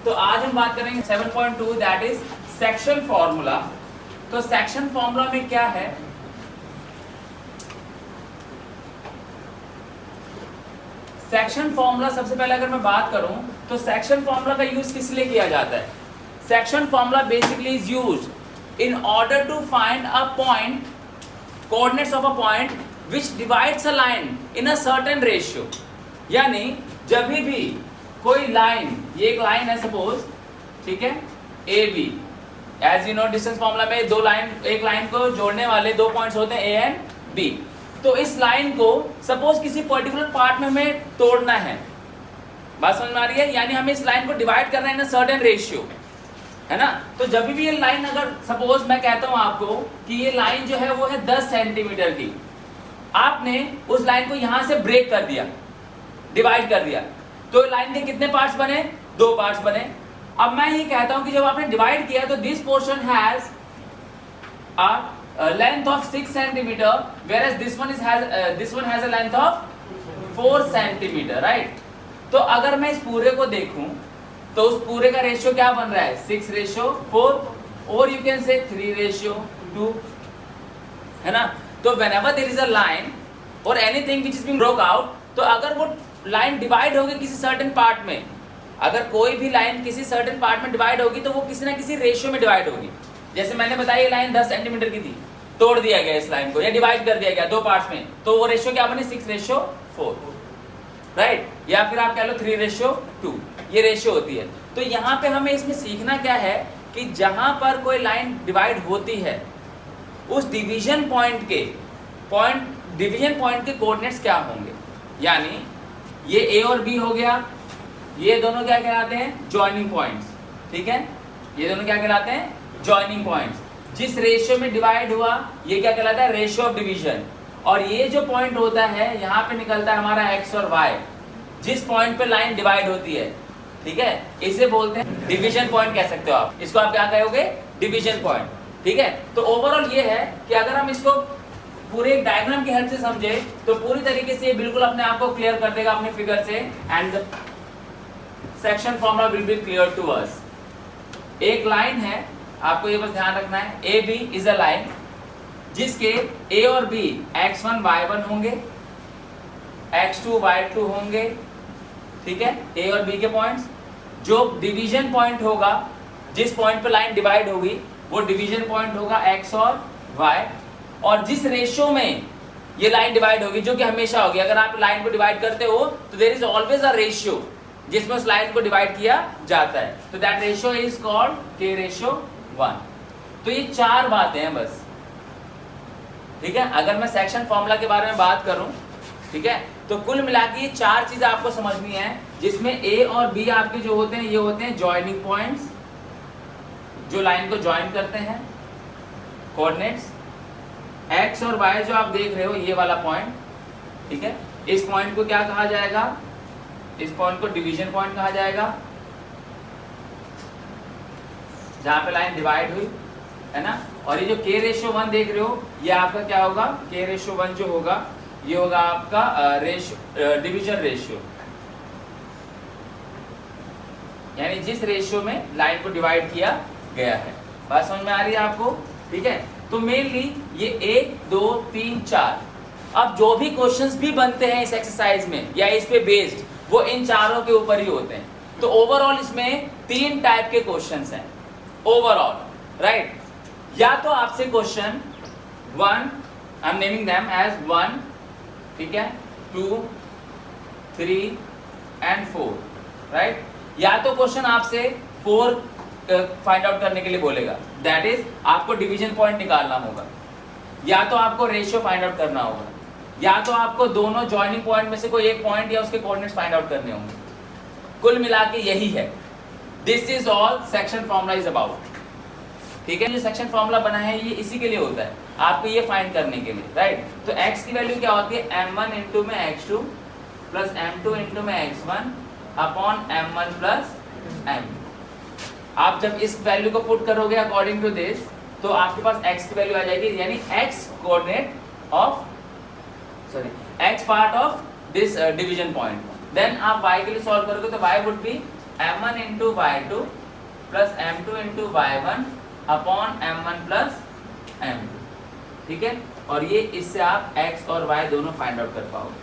तो आज हम बात करेंगे 7.2 दैट इज सेक्शन फॉर्मूला। तो सेक्शन फॉर्मूला में क्या है? सेक्शन फॉर्मूला सबसे पहले अगर मैं बात करूं तो सेक्शन फॉर्मूला का यूज किस लिए किया जाता है? Section formula basically is used in order to find a point, coordinates of a point which divides a line in a certain ratio. यानी जब भी कोई लाइन, ये एक लाइन है सपोज, ठीक है, A B, as you know distance formula में दो लाइन, एक लाइन को जोड़ने वाले दो पॉइंट्स होते हैं ए एंड बी। तो इस लाइन को सपोज किसी पर्टिकुलर पार्ट में हमें तोड़ना है, बात समझ में आ रही है? यानी हमें इस लाइन को डिवाइड करना है इन अ सर्टेन रेशियो, है ना? तो जब भी ये लाइन, अगर सपोज मैं कहता हूं आपको कि ये लाइन जो है वो है 10 सेंटीमीटर की, आपने उस लाइन को यहां से ब्रेक कर दिया, डिवाइड कर दिया, तो लाइन के कितने पार्ट्स बने? दो पार्ट्स बने। अब मैं ये कहता हूं कि जब आपने डिवाइड किया तो this portion has a length of 6 centimetre whereas this one has a length of 4 centimetre, right? तो अगर मैं इस पूरे को देखूं तो उस पूरे का रेशियो क्या बन रहा है? 6:4 और यू कैन से 3:2, है ना? तो whenever there is a line or anything which is being broke out, तो अगर वो लाइन डिवाइड होगी किसी सर्टेन पार्ट में, अगर कोई भी लाइन किसी सर्टेन पार्ट में डिवाइड होगी तो वो किसी ना किसी रेशियो में डिवाइड होगी। जैसे मैंने बताया ये लाइन 10 सेंटीमीटर की थी, तोड़ दिया गया इस लाइन को या डिवाइड कर दिया गया दो पार्ट्स में, तो वो रेशियो क्या बने? 6:4, राइट? या फिर आप कह लो 3:2, ये रेशियो होती है। तो यहाँ पे हमें इसमें सीखना क्या है कि जहां पर कोई लाइन डिवाइड होती है उस डिवीजन पॉइंट के कोऑर्डिनेट्स क्या होंगे। यानी ये ए और बी हो गया, ये दोनों क्या कहलाते हैं? जॉइनिंग पॉइंट्स, ठीक है? ये दोनों क्या कहलाते हैं? Joining points. जिस रेशियो में डिवाइड हुआ ये क्या कहलाता है? Ratio of division. और ये जो पॉइंट होता है यहाँ पे निकलता है हमारा एक्स और वाई, जिस पॉइंट पे लाइन डिवाइड होती है, ठीक है? इसे बोलते हैं डिवीजन पॉइंट, कह सकते हो आप इसको। आप क्या कहोगे? डिवीजन पॉइंट, ठीक है? तो ओवरऑल ये है कि अगर हम इसको पूरे एक डायग्राम की हेल्प से समझे तो पूरी तरीके से बिल्कुल अपने आप को क्लियर कर देगा अपने फिगर से, and the section formula will be clear to us. एक लाइन है, आपको ये बस ध्यान रखना है, A B is a line जिसके ए और बी x1 y1 होंगे, x2 y2 होंगे, ठीक है? ए और बी के पॉइंट्स। जो डिवीजन पॉइंट होगा, जिस पॉइंट पे लाइन डिवाइड होगी वो डिवीजन पॉइंट होगा x और y। और जिस रेशियो में ये लाइन डिवाइड होगी, जो कि हमेशा होगी, अगर आप लाइन को डिवाइड करते हो तो there is always a ratio जिसमें उस लाइन को डिवाइड किया जाता है, तो that ratio is called k:1। तो ये चार बातें हैं बस, ठीक है? अगर मैं सेक्शन फॉर्मूला के बारे में बात करूं, ठीक है, तो कुल मिला के ये चार चीजें आपको समझनी है, जिसमें ए और बी आपके जो होते हैं ये होते हैं जॉइनिंग पॉइंट्स, जो लाइन को ज्वाइन करते हैं, कोऑर्डिनेट्स। एक्स और वाई जो आप देख रहे हो ये वाला पॉइंट, ठीक है, इस पॉइंट को क्या कहा जाएगा? इस पॉइंट को डिवीजन पॉइंट कहा जाएगा, जहां पे लाइन डिवाइड हुई, है ना? और ये जो k:1 देख रहे हो ये आपका क्या होगा? k:1 जो होगा ये होगा आपका डिवीजन रेशियो, यानी जिस रेशियो में लाइन को डिवाइड किया गया है। बात समझ में आ रही है आपको? ठीक है? तो मेनली ये 1 2 3 4, अब जो भी क्वेश्चंस भी बनते हैं इस एक्सरसाइज में या इस पे बेस्ड, वो इन चारों के ऊपर ही होते हैं। तो ओवरऑल इसमें 3 टाइप के क्वेश्चंस हैं ओवरऑल, राइट? या तो आपसे question 1, I am naming them as 1, ठीक है, 2 3 एंड 4, राइट? या तो क्वेश्चन आपसे 4 फाइंड आउट करने के लिए बोलेगा, दैट इज आपको डिवीजन पॉइंट निकालना होगा, या तो आपको रेशियो फाइंड आउट करना होगा, या तो आपको दोनों जॉइनिंग पॉइंट में से कोई एक पॉइंट या उसके कोऑर्डिनेट्स फाइंड आउट करने होंगे। कुल मिला के यही है, this is all section formula is about, ठीक है? जो सेक्शन फॉर्मूला बना है ये इसी के लिए होता है, आपको ये फाइंड करने के लिए, राइट? तो x की वैल्यू क्या होती है? m1 इंटू में x2 प्लस m2 इंटू में x1 upon m1 plus m। आप जब इस वैल्यू को पुट करोगे अकॉर्डिंग टू दिस, तो आपके पास x की वैल्यू आ जाएगी, यानी x coordinate of x part of this division point. Then आप y के लिए सॉल्व करोगे तो y would be m1 into y2 plus m2 into y1 upon m1 plus m2, ठीक है। और ये इससे आप x और y दोनों फाइंड आउट कर पाओगे।